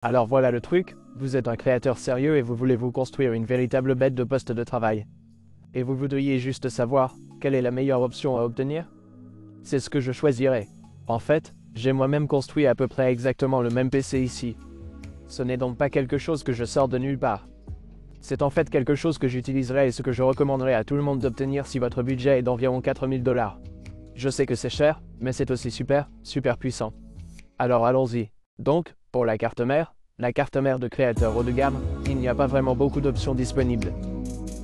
Alors voilà le truc, vous êtes un créateur sérieux et vous voulez vous construire une véritable bête de poste de travail. Et vous voudriez juste savoir quelle est la meilleure option à obtenir? C'est ce que je choisirais. En fait, j'ai moi-même construit à peu près exactement le même PC ici. Ce n'est donc pas quelque chose que je sors de nulle part. C'est en fait quelque chose que j'utiliserai et ce que je recommanderais à tout le monde d'obtenir si votre budget est d'environ 4000 $. Je sais que c'est cher, mais c'est aussi super puissant. Alors allons-y. Donc, pour la carte mère de créateur haut de gamme, il n'y a pas vraiment beaucoup d'options disponibles.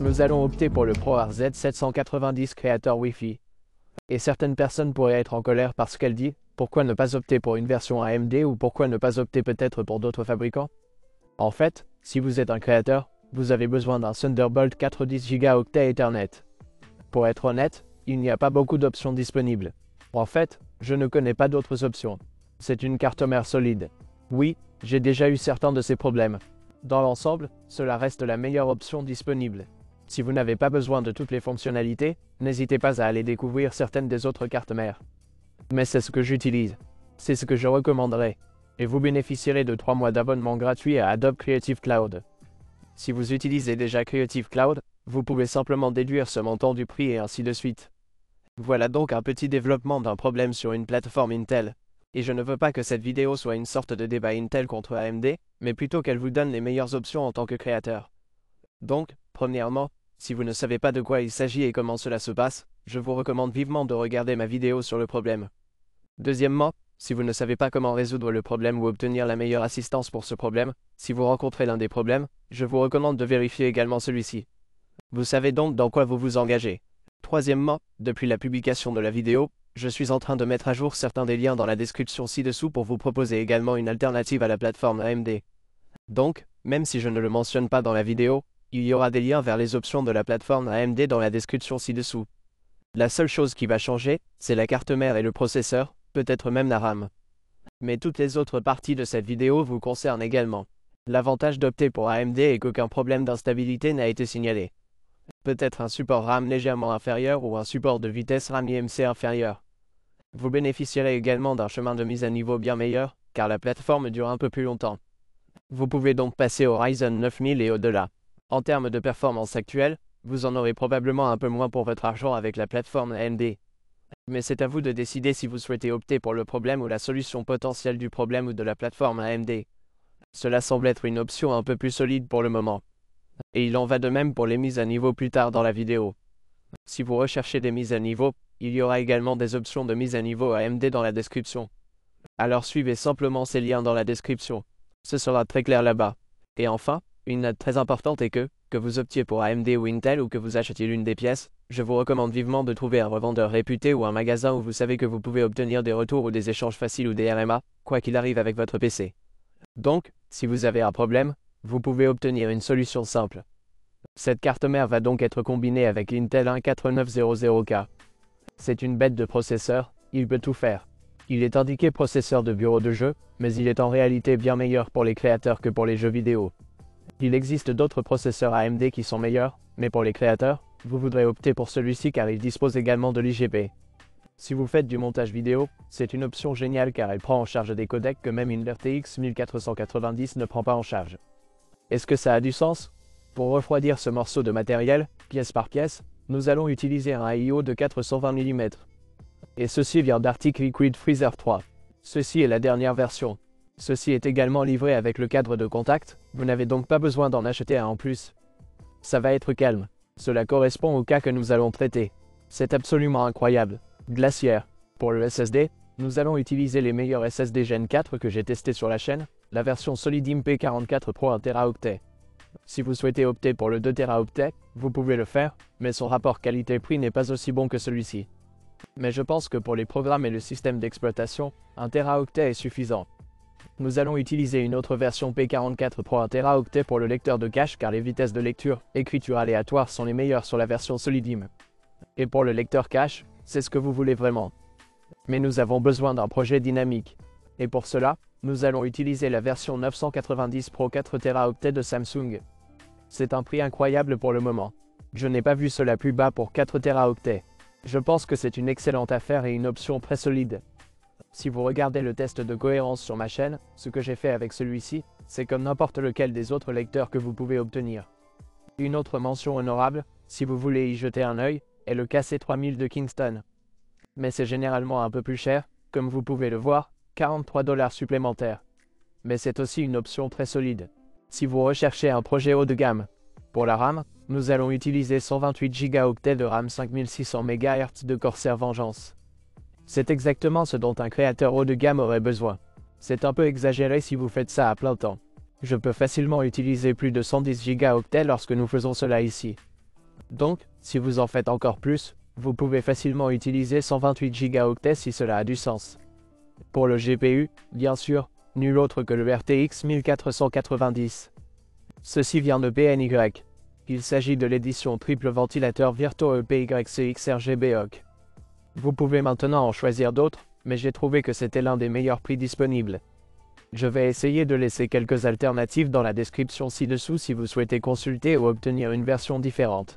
Nous allons opter pour le ProRZ 790 créateur Wi-Fi. Et certaines personnes pourraient être en colère parce qu'elle dit « Pourquoi ne pas opter pour une version AMD ou pourquoi ne pas opter peut-être pour d'autres fabricants ?» En fait, si vous êtes un créateur, vous avez besoin d'un Thunderbolt 410 Go Ethernet. Pour être honnête, il n'y a pas beaucoup d'options disponibles. En fait, je ne connais pas d'autres options. C'est une carte mère solide. Oui, j'ai déjà eu certains de ces problèmes. Dans l'ensemble, cela reste la meilleure option disponible. Si vous n'avez pas besoin de toutes les fonctionnalités, n'hésitez pas à aller découvrir certaines des autres cartes mères. Mais c'est ce que j'utilise. C'est ce que je recommanderais. Et vous bénéficierez de 3 mois d'abonnement gratuit à Adobe Creative Cloud. Si vous utilisez déjà Creative Cloud, vous pouvez simplement déduire ce montant du prix et ainsi de suite. Voilà donc un petit développement d'un problème sur une plateforme Intel. Et je ne veux pas que cette vidéo soit une sorte de débat Intel contre AMD, mais plutôt qu'elle vous donne les meilleures options en tant que créateur. Donc, premièrement, si vous ne savez pas de quoi il s'agit et comment cela se passe, je vous recommande vivement de regarder ma vidéo sur le problème. Deuxièmement, si vous ne savez pas comment résoudre le problème ou obtenir la meilleure assistance pour ce problème, si vous rencontrez l'un des problèmes, je vous recommande de vérifier également celui-ci. Vous savez donc dans quoi vous vous engagez. Troisièmement, depuis la publication de la vidéo, je suis en train de mettre à jour certains des liens dans la description ci-dessous pour vous proposer également une alternative à la plateforme AMD. Donc, même si je ne le mentionne pas dans la vidéo, il y aura des liens vers les options de la plateforme AMD dans la description ci-dessous. La seule chose qui va changer, c'est la carte mère et le processeur, peut-être même la RAM. Mais toutes les autres parties de cette vidéo vous concernent également. L'avantage d'opter pour AMD est qu'aucun problème d'instabilité n'a été signalé. Peut-être un support RAM légèrement inférieur ou un support de vitesse RAM IMC inférieur. Vous bénéficierez également d'un chemin de mise à niveau bien meilleur, car la plateforme dure un peu plus longtemps. Vous pouvez donc passer au Ryzen 9000 et au-delà. En termes de performance actuelle, vous en aurez probablement un peu moins pour votre argent avec la plateforme AMD. Mais c'est à vous de décider si vous souhaitez opter pour le problème ou la solution potentielle du problème ou de la plateforme AMD. Cela semble être une option un peu plus solide pour le moment. Et il en va de même pour les mises à niveau plus tard dans la vidéo. Si vous recherchez des mises à niveau, il y aura également des options de mise à niveau AMD dans la description. Alors suivez simplement ces liens dans la description. Ce sera très clair là-bas. Et enfin, une note très importante est que vous optiez pour AMD ou Intel ou que vous achetiez l'une des pièces, je vous recommande vivement de trouver un revendeur réputé ou un magasin où vous savez que vous pouvez obtenir des retours ou des échanges faciles ou des RMA, quoi qu'il arrive avec votre PC. Donc, si vous avez un problème, vous pouvez obtenir une solution simple. Cette carte mère va donc être combinée avec l'Intel 14900K. C'est une bête de processeur, il peut tout faire. Il est indiqué processeur de bureau de jeu, mais il est en réalité bien meilleur pour les créateurs que pour les jeux vidéo. Il existe d'autres processeurs AMD qui sont meilleurs, mais pour les créateurs, vous voudrez opter pour celui-ci car il dispose également de l'IGP. Si vous faites du montage vidéo, c'est une option géniale car elle prend en charge des codecs que même une RTX 1490 ne prend pas en charge. Est-ce que ça a du sens? Pour refroidir ce morceau de matériel, pièce par pièce, nous allons utiliser un IO de 420 mm. Et ceci vient d'Arctic Liquid Freezer 3. Ceci est la dernière version. Ceci est également livré avec le cadre de contact, vous n'avez donc pas besoin d'en acheter un en plus. Ça va être calme. Cela correspond au cas que nous allons traiter. C'est absolument incroyable. Glaciaire. Pour le SSD, nous allons utiliser les meilleurs SSD Gen 4 que j'ai testés sur la chaîne, la version Solidim P44 Pro 1 Teraoctet. Si vous souhaitez opter pour le 2 Teraoctet, vous pouvez le faire, mais son rapport qualité-prix n'est pas aussi bon que celui-ci. Mais je pense que pour les programmes et le système d'exploitation, 1 Teraoctet est suffisant. Nous allons utiliser une autre version P44 Pro 1 Teraoctet pour le lecteur de cache car les vitesses de lecture, écriture aléatoire sont les meilleures sur la version Solidim. Et pour le lecteur cache, c'est ce que vous voulez vraiment. Mais nous avons besoin d'un projet dynamique. Et pour cela, nous allons utiliser la version 990 Pro 4 Teraoctet de Samsung. C'est un prix incroyable pour le moment. Je n'ai pas vu cela plus bas pour 4 Teraoctets. Je pense que c'est une excellente affaire et une option très solide. Si vous regardez le test de cohérence sur ma chaîne, ce que j'ai fait avec celui-ci, c'est comme n'importe lequel des autres lecteurs que vous pouvez obtenir. Une autre mention honorable, si vous voulez y jeter un œil, est le KC3000 de Kingston. Mais c'est généralement un peu plus cher, comme vous pouvez le voir, 43 $ supplémentaires. Mais c'est aussi une option très solide. Si vous recherchez un projet haut de gamme, pour la RAM, nous allons utiliser 128 Go de RAM 5600 MHz de Corsair Vengeance. C'est exactement ce dont un créateur haut de gamme aurait besoin. C'est un peu exagéré si vous faites ça à plein temps. Je peux facilement utiliser plus de 110 Go lorsque nous faisons cela ici. Donc, si vous en faites encore plus, vous pouvez facilement utiliser 128 Go si cela a du sens. Pour le GPU, bien sûr, nul autre que le RTX 1490. Ceci vient de PNY. Il s'agit de l'édition triple ventilateur Virtuo PYCX RGB-OC. Vous pouvez maintenant en choisir d'autres, mais j'ai trouvé que c'était l'un des meilleurs prix disponibles. Je vais essayer de laisser quelques alternatives dans la description ci-dessous si vous souhaitez consulter ou obtenir une version différente.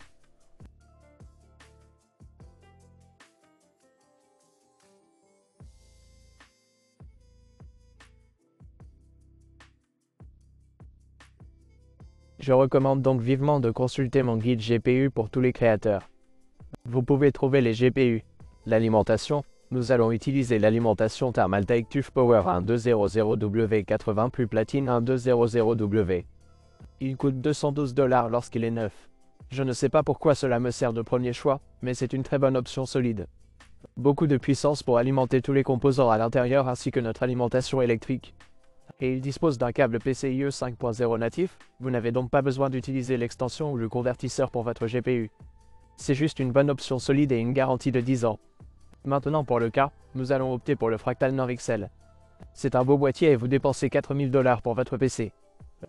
Je recommande donc vivement de consulter mon guide GPU pour tous les créateurs. Vous pouvez trouver les GPU. L'alimentation, nous allons utiliser l'alimentation Thermaltake TUF Power 1200W80 plus Platine 1200W. Il coûte 212 $ lorsqu'il est neuf. Je ne sais pas pourquoi cela me sert de premier choix, mais c'est une très bonne option solide. Beaucoup de puissance pour alimenter tous les composants à l'intérieur ainsi que notre alimentation électrique. Et il dispose d'un câble PCIe 5.0 natif, vous n'avez donc pas besoin d'utiliser l'extension ou le convertisseur pour votre GPU. C'est juste une bonne option solide et une garantie de 10 ans. Maintenant pour le cas, nous allons opter pour le Fractal Nord XL. C'est un beau boîtier et vous dépensez 4000 $ pour votre PC.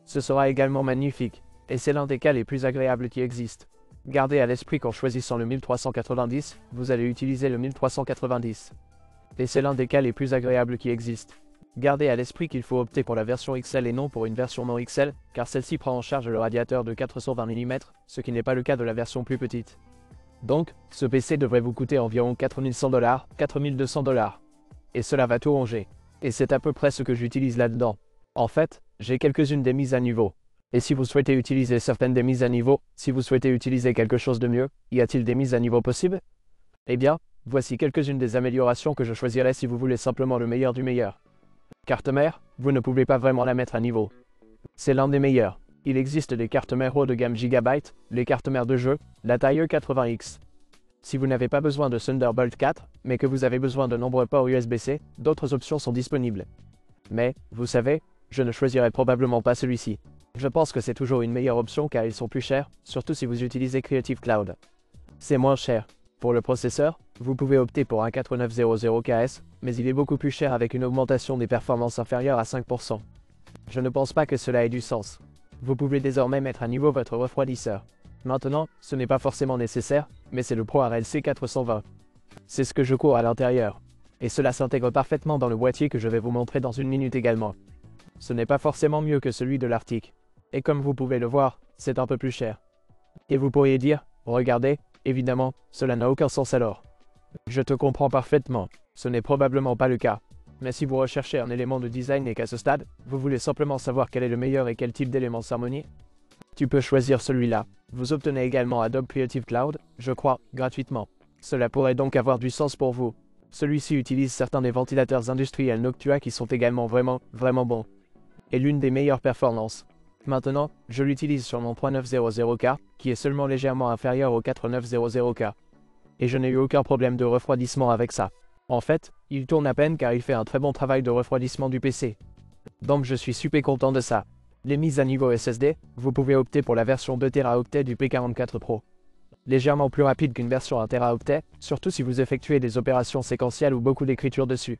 Ce sera également magnifique, et c'est l'un des cas les plus agréables qui existent. Gardez à l'esprit qu'en choisissant le 1390, vous allez utiliser le 1390. Et c'est l'un des cas les plus agréables qui existent. Gardez à l'esprit qu'il faut opter pour la version XL et non pour une version non XL, car celle-ci prend en charge le radiateur de 420 mm, ce qui n'est pas le cas de la version plus petite. Donc, ce PC devrait vous coûter environ 4100 $, 4200 $. Et cela va tout ronger. Et c'est à peu près ce que j'utilise là-dedans. En fait, j'ai quelques-unes des mises à niveau. Et si vous souhaitez utiliser certaines des mises à niveau, si vous souhaitez utiliser quelque chose de mieux, y a-t-il des mises à niveau possibles? Eh bien, voici quelques-unes des améliorations que je choisirais si vous voulez simplement le meilleur du meilleur. Carte mère, vous ne pouvez pas vraiment la mettre à niveau. C'est l'un des meilleurs. Il existe des cartes mères haut de gamme Gigabyte, les cartes mères de jeu, la taille E80X. Si vous n'avez pas besoin de Thunderbolt 4, mais que vous avez besoin de nombreux ports USB-C, d'autres options sont disponibles. Mais, vous savez, je ne choisirai probablement pas celui-ci. Je pense que c'est toujours une meilleure option car ils sont plus chers, surtout si vous utilisez Creative Cloud. C'est moins cher. Pour le processeur, vous pouvez opter pour un 4900KS, mais il est beaucoup plus cher avec une augmentation des performances inférieure à 5%. Je ne pense pas que cela ait du sens. Vous pouvez désormais mettre à niveau votre refroidisseur. Maintenant, ce n'est pas forcément nécessaire, mais c'est le ProRail C420. C'est ce que je cours à l'intérieur. Et cela s'intègre parfaitement dans le boîtier que je vais vous montrer dans une minute également. Ce n'est pas forcément mieux que celui de l'Arctic. Et comme vous pouvez le voir, c'est un peu plus cher. Et vous pourriez dire, regardez, évidemment, cela n'a aucun sens alors. Je te comprends parfaitement, ce n'est probablement pas le cas. Mais si vous recherchez un élément de design et qu'à ce stade, vous voulez simplement savoir quel est le meilleur et quel type d'élément s'harmonie, tu peux choisir celui-là. Vous obtenez également Adobe Creative Cloud, je crois, gratuitement. Cela pourrait donc avoir du sens pour vous. Celui-ci utilise certains des ventilateurs industriels Noctua qui sont également vraiment bons. Et l'une des meilleures performances. Maintenant, je l'utilise sur mon 3900K, qui est seulement légèrement inférieur au 4900K. Et je n'ai eu aucun problème de refroidissement avec ça. En fait, il tourne à peine car il fait un très bon travail de refroidissement du PC. Donc je suis super content de ça. Les mises à niveau SSD, vous pouvez opter pour la version 2 Teraoctets du P44 Pro. Légèrement plus rapide qu'une version 1 Teraoctet, surtout si vous effectuez des opérations séquentielles ou beaucoup d'écriture dessus.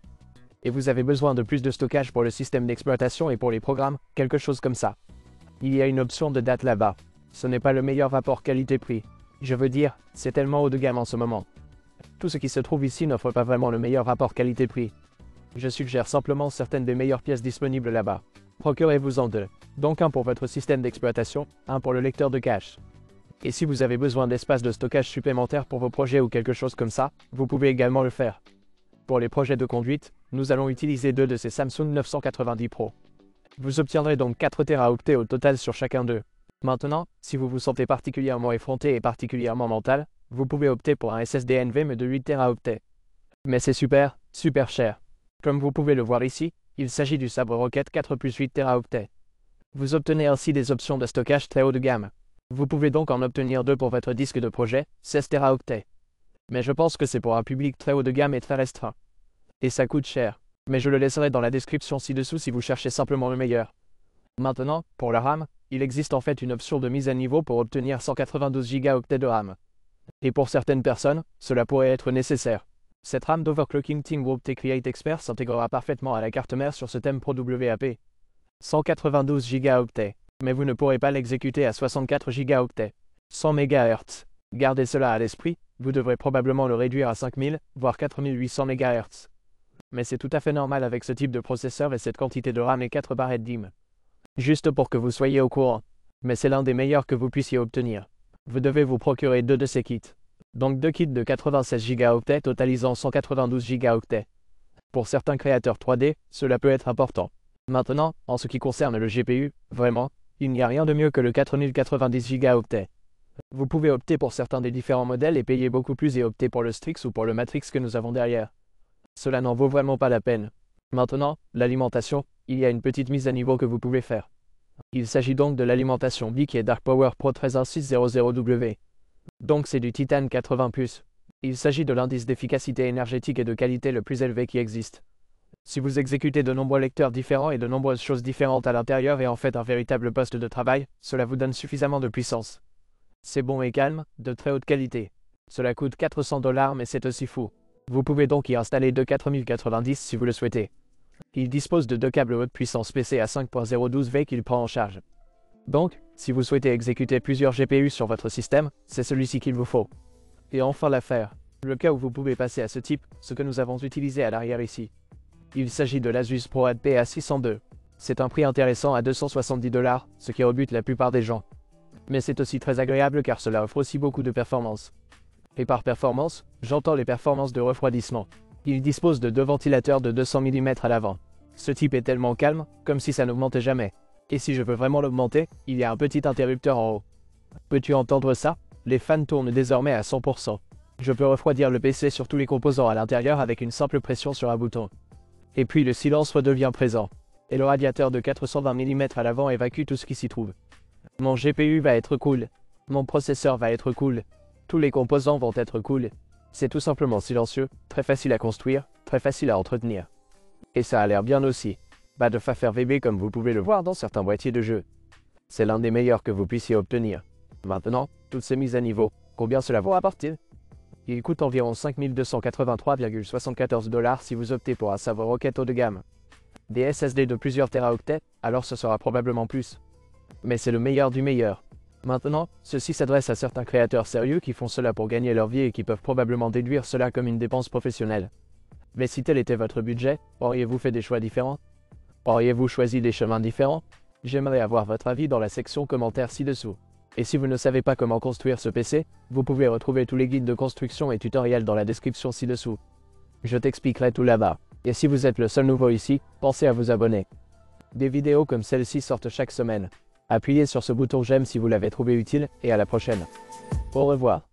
Et vous avez besoin de plus de stockage pour le système d'exploitation et pour les programmes, quelque chose comme ça. Il y a une option de date là-bas. Ce n'est pas le meilleur rapport qualité-prix. Je veux dire, c'est tellement haut de gamme en ce moment. Tout ce qui se trouve ici n'offre pas vraiment le meilleur rapport qualité-prix. Je suggère simplement certaines des meilleures pièces disponibles là-bas. Procurez-vous-en deux. Donc un pour votre système d'exploitation, un pour le lecteur de cache. Et si vous avez besoin d'espace de stockage supplémentaire pour vos projets ou quelque chose comme ça, vous pouvez également le faire. Pour les projets de conduite, nous allons utiliser deux de ces Samsung 990 Pro. Vous obtiendrez donc 4 Teraoctets au total sur chacun d'eux. Maintenant, si vous vous sentez particulièrement effronté et particulièrement mental, vous pouvez opter pour un SSD NVMe de 8 Teraoctets. Mais c'est super, super cher. Comme vous pouvez le voir ici, il s'agit du Sabre Rocket 4 plus 8 Teraoctets. Vous obtenez ainsi des options de stockage très haut de gamme. Vous pouvez donc en obtenir 2 pour votre disque de projet, 16 Teraoctets. Mais je pense que c'est pour un public très haut de gamme et très restreint. Et ça coûte cher. Mais je le laisserai dans la description ci-dessous si vous cherchez simplement le meilleur. Maintenant, pour la RAM, il existe en fait une option de mise à niveau pour obtenir 192 Go de RAM. Et pour certaines personnes, cela pourrait être nécessaire. Cette RAM d'Overclocking TeamWorld T-Create Expert s'intégrera parfaitement à la carte mère sur ce thème Pro WAP. 192 Go, mais vous ne pourrez pas l'exécuter à 64 Go, 100 MHz. Gardez cela à l'esprit, vous devrez probablement le réduire à 5000, voire 4800 MHz. Mais c'est tout à fait normal avec ce type de processeur et cette quantité de RAM et 4 barrettes DIMM. Juste pour que vous soyez au courant. Mais c'est l'un des meilleurs que vous puissiez obtenir. Vous devez vous procurer 2 de ces kits. Donc 2 kits de 96 Go totalisant 192 Go. Pour certains créateurs 3D, cela peut être important. Maintenant, en ce qui concerne le GPU, vraiment, il n'y a rien de mieux que le 4090 Go. Vous pouvez opter pour certains des différents modèles et payer beaucoup plus et opter pour le Strix ou pour le Matrix que nous avons derrière. Cela n'en vaut vraiment pas la peine. Maintenant, l'alimentation, il y a une petite mise à niveau que vous pouvez faire. Il s'agit donc de l'alimentation BIC et Dark Power Pro 13600W. Donc c'est du titane 80+. Il s'agit de l'indice d'efficacité énergétique et de qualité le plus élevé qui existe. Si vous exécutez de nombreux lecteurs différents et de nombreuses choses différentes à l'intérieur et en faites un véritable poste de travail, cela vous donne suffisamment de puissance. C'est bon et calme, de très haute qualité. Cela coûte 400 $, mais c'est aussi fou. Vous pouvez donc y installer deux 4090 si vous le souhaitez. Il dispose de 2 câbles haute puissance PC à 5.012V qu'il prend en charge. Donc, si vous souhaitez exécuter plusieurs GPU sur votre système, c'est celui-ci qu'il vous faut. Et enfin l'affaire, le cas où vous pouvez passer à ce type, ce que nous avons utilisé à l'arrière ici. Il s'agit de l'Asus ProAd PA602. C'est un prix intéressant à 270 $, ce qui rebute la plupart des gens. Mais c'est aussi très agréable car cela offre aussi beaucoup de performance. Et par performance, j'entends les performances de refroidissement. Il dispose de 2 ventilateurs de 200 mm à l'avant. Ce type est tellement calme, comme si ça n'augmentait jamais. Et si je veux vraiment l'augmenter, il y a un petit interrupteur en haut. Peux-tu entendre ça? Les fans tournent désormais à 100%. Je peux refroidir le PC sur tous les composants à l'intérieur avec une simple pression sur un bouton. Et puis le silence redevient présent. Et le radiateur de 420 mm à l'avant évacue tout ce qui s'y trouve. Mon GPU va être cool. Mon processeur va être cool. Tous les composants vont être cool. C'est tout simplement silencieux, très facile à construire, très facile à entretenir. Et ça a l'air bien aussi. Pas de faire VB comme vous pouvez le voir dans certains boîtiers de jeu. C'est l'un des meilleurs que vous puissiez obtenir. Maintenant, toutes ces mises à niveau, combien cela vaut apporter? Il coûte environ 5283,74 $ si vous optez pour un Sabre Rocket haut de gamme. Des SSD de plusieurs Teraoctets, alors ce sera probablement plus. Mais c'est le meilleur du meilleur. Maintenant, ceci s'adresse à certains créateurs sérieux qui font cela pour gagner leur vie et qui peuvent probablement déduire cela comme une dépense professionnelle. Mais si tel était votre budget, auriez-vous fait des choix différents? Auriez-vous choisi des chemins différents? J'aimerais avoir votre avis dans la section commentaires ci-dessous. Et si vous ne savez pas comment construire ce PC, vous pouvez retrouver tous les guides de construction et tutoriels dans la description ci-dessous. Je t'expliquerai tout là-bas. Et si vous êtes le seul nouveau ici, pensez à vous abonner. Des vidéos comme celle-ci sortent chaque semaine. Appuyez sur ce bouton j'aime si vous l'avez trouvé utile et à la prochaine. Au revoir.